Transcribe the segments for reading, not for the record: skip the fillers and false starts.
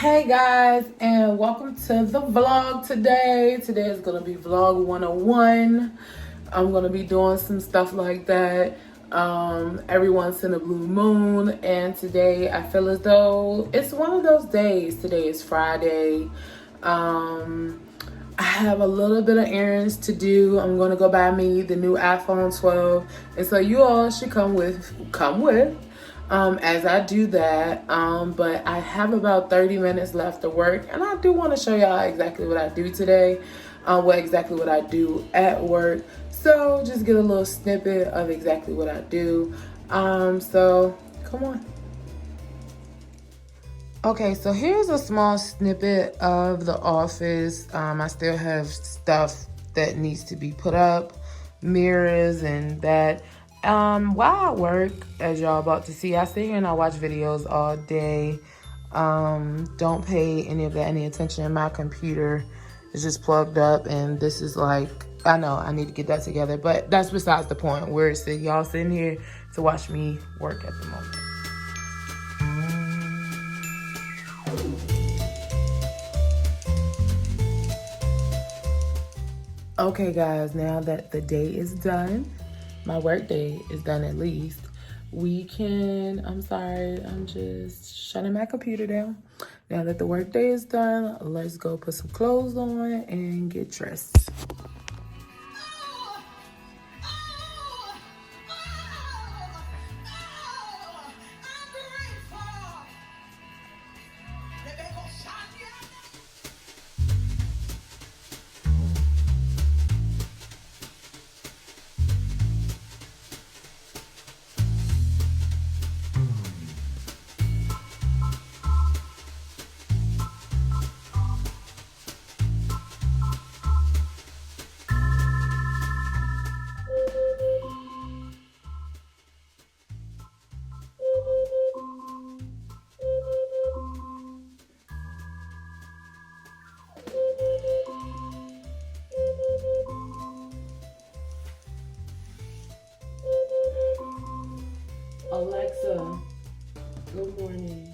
Hey guys, and welcome to the vlog today. Today is gonna be vlog 101. I'm gonna be doing some stuff like that every once in a blue moon, and today I feel as though it's one of those days. Today is Friday. I have a little bit of errands to do. I'm gonna go buy me the new iPhone 12, and so you all should come with as I do that. But I have about 30 minutes left to work, and I do want to show y'all exactly what I do today, what I do at work. So just get a little snippet of exactly what I do. So come on. Okay, so here's a small snippet of the office. I still have stuff that needs to be put up, mirrors and that. While I work, as y'all about to see, I sit here and I watch videos all day. Don't pay any attention. My computer is just plugged up, and this is like, I know I need to get that together, but that's besides the point. Where it's y'all sitting here to watch me work at the moment. Okay guys, now that the day is done, my work day is done at least, I'm just shutting my computer down. Now that the work day is done, let's go put some clothes on and get dressed. Alexa, good morning.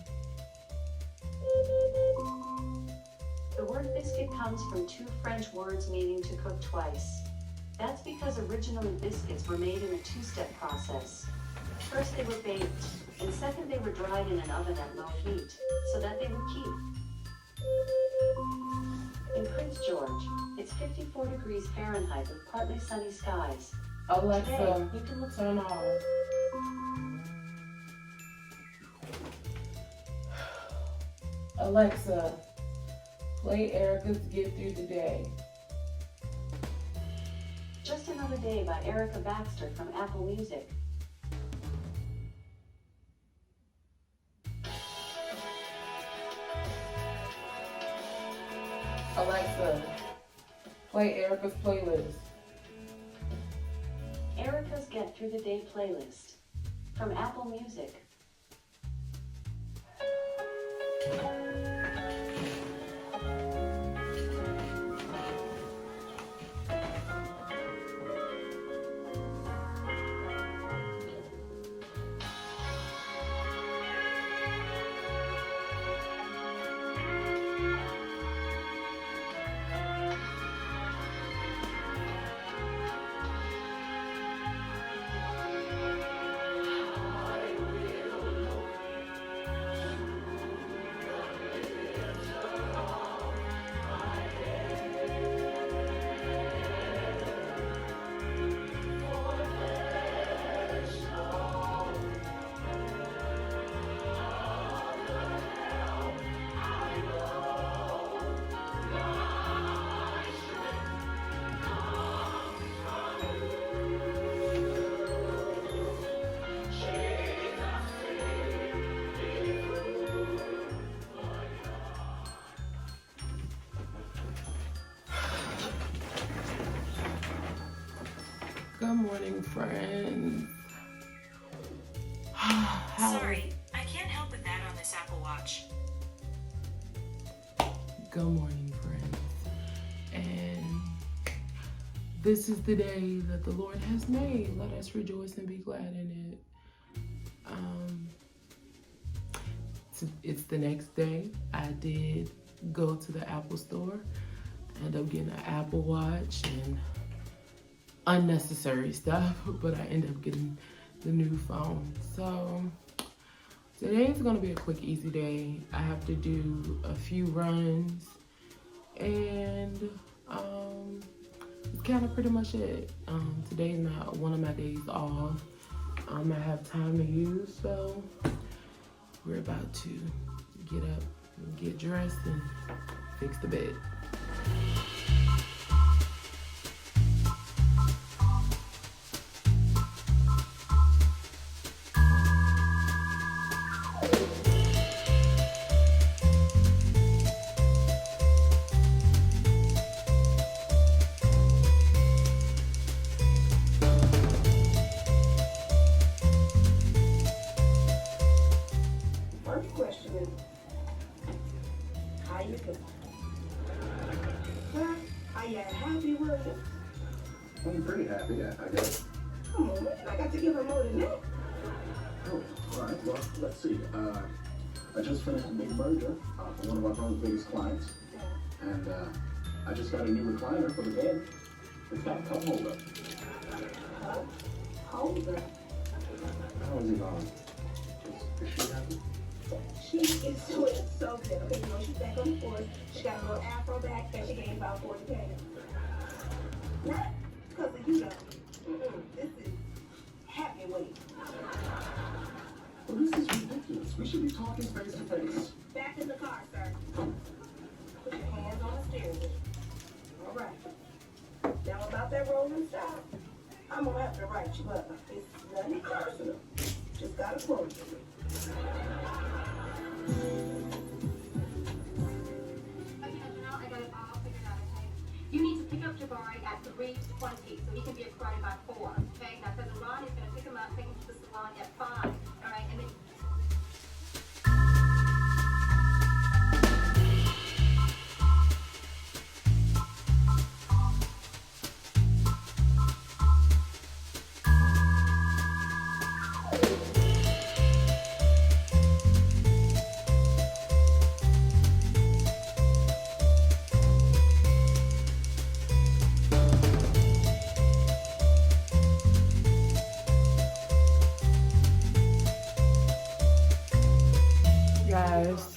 The word biscuit comes from two French words meaning to cook twice. That's because originally biscuits were made in a two-step process. First they were baked, and second they were dried in an oven at low heat, so that they would keep. In Prince George, it's 54 degrees Fahrenheit with partly sunny skies. Alexa, today, you can look turn off. Alexa, play Erica's Get Through the Day. Just Another Day by Erica Baxter from Apple Music. Alexa, play Erica's playlist. Erica's Get Through the Day playlist from Apple Music. Good morning, friends. Sorry, I can't help with that on this Apple Watch. Good morning, friends. And this is the day that the Lord has made. Let us rejoice and be glad in it. it's the next day. I did go to the Apple store. I ended up getting an Apple Watch and unnecessary stuff, but I ended up getting the new phone. So today's gonna be a quick, easy day. I have to do a few runs, and it's kind of pretty much it. Today's not one of my days off. I have time to use, so we're about to get up and get dressed and fix the bed. First question is, how you doing? Huh? Are you happy with it? I'm pretty happy, yeah, I guess. Come on, man. I got to give her more than that. Oh, all right, well, let's see. I just finished a big merger for one of our firm's biggest clients. And I just got a new recliner for the bed. It's got a cup holder. Holder. How is it going? Is she happy? She is doing so good. Okay, you know, she's back on the floor. She got a little afro back and she gained about 40 pounds. Not because of you, though. This is happy weight. Well, this is ridiculous. We should be talking face to face. Back in the car, sir. Put your hands on the steering wheel. All right. Now about that rolling stop, I'm gonna have to write you up. It's nothing personal. Just gotta quote you. Okay, now I got it all figured out, okay? You need to pick up Jabari at 3:20 so he can be escorted by 4, okay? Now, Cousin Ron is going to pick him up, take him to the salon at 5, all right? And then... Guys,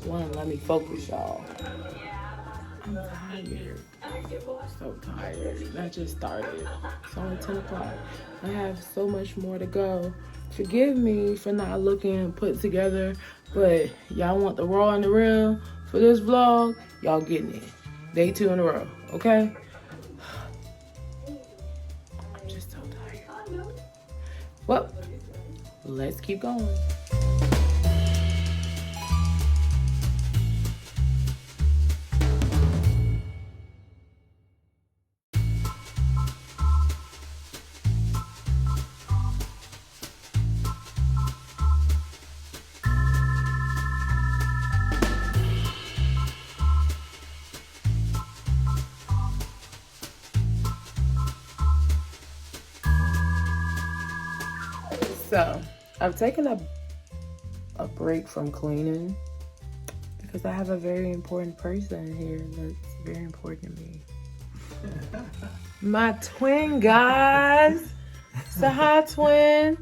one, let me focus, y'all. I'm tired. So tired. I just started. It's only 10 o'clock. I have so much more to go. Forgive me for not looking put together, but y'all want the raw and the real for this vlog, y'all getting it. Day 2 in a row, okay? I'm just so tired. Well, let's keep going. So, I've taken a break from cleaning because I have a very important person here that's very important to me. My twin, guys. Say hi, twin.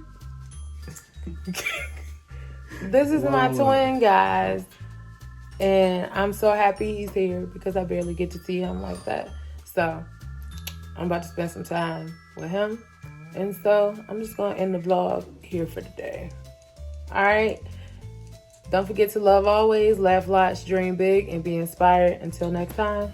This is my twin, guys. And I'm so happy he's here because I barely get to see him like that. So, I'm about to spend some time with him. And so, I'm just going to end the vlog here for today. All right? Don't forget to love always, laugh lots, dream big, and be inspired. Until next time.